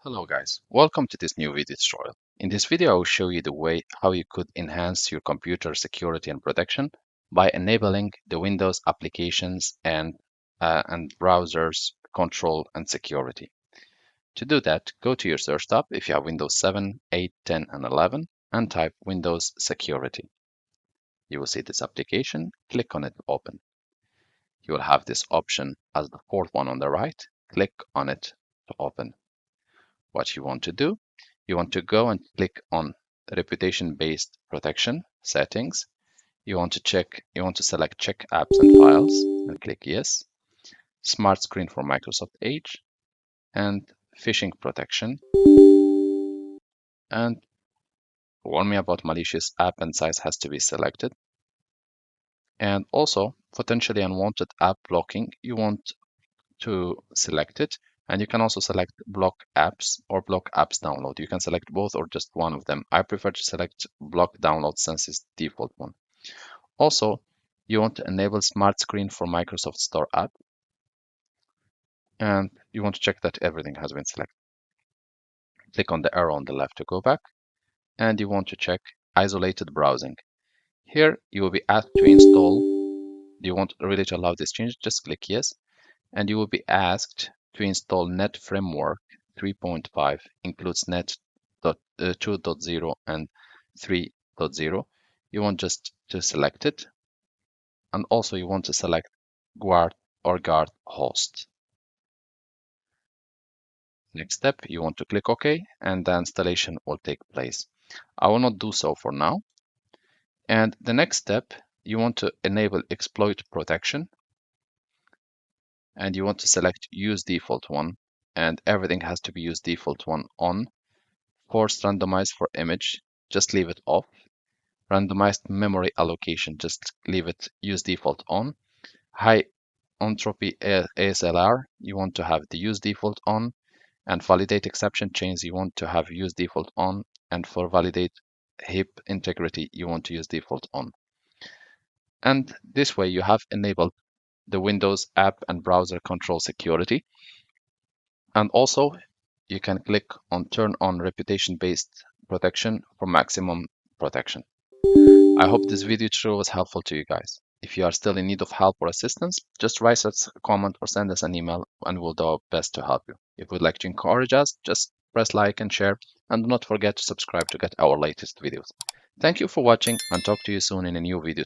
Hello guys, welcome to this new video tutorial. In this video I will show you the way how you could enhance your computer security and protection by enabling the Windows applications and browsers control and security. To do that, go to your search tab if you have Windows 7, 8, 10 and 11 and type Windows Security. You will see this application, click on it to open. You will have this option as the fourth one on the right, click on it to open. What you want to do, you want to go and click on reputation-based protection settings. You want to select check apps and files and click yes. Smart screen for Microsoft Edge and phishing protection. And warn me about malicious app and size has to be selected. And also potentially unwanted app blocking, you want to select it. And you can also select block apps or block apps download. You can select both or just one of them. I prefer to select block download since it's the default one. Also, you want to enable smart screen for Microsoft Store app. And you want to check that everything has been selected. Click on the arrow on the left to go back. And you want to check isolated browsing. Here you will be asked to install. Do you want really to allow this change? Just click yes. And you will be asked to install Net Framework 3.5, includes Net 2.0 and 3.0. You want just to select it. And also you want to select guard or guard host. Next step, you want to click OK, and the installation will take place. I will not do so for now. And the next step, you want to enable exploit protection. And you want to select use default one, and everything has to be use default one on. Forced randomize for image, just leave it off. Randomized memory allocation, just leave it use default on. High entropy ASLR, you want to have the use default on. And validate exception chains, you want to have use default on. And for validate heap integrity, you want to use default on. And this way you have enabled the Windows app and browser control security. And also, you can click on turn on reputation-based protection for maximum protection. I hope this video tutorial was helpful to you guys. If you are still in need of help or assistance, just write us a comment or send us an email and we'll do our best to help you. If you would like to encourage us, just press like and share, and do not forget to subscribe to get our latest videos. Thank you for watching and talk to you soon in a new video.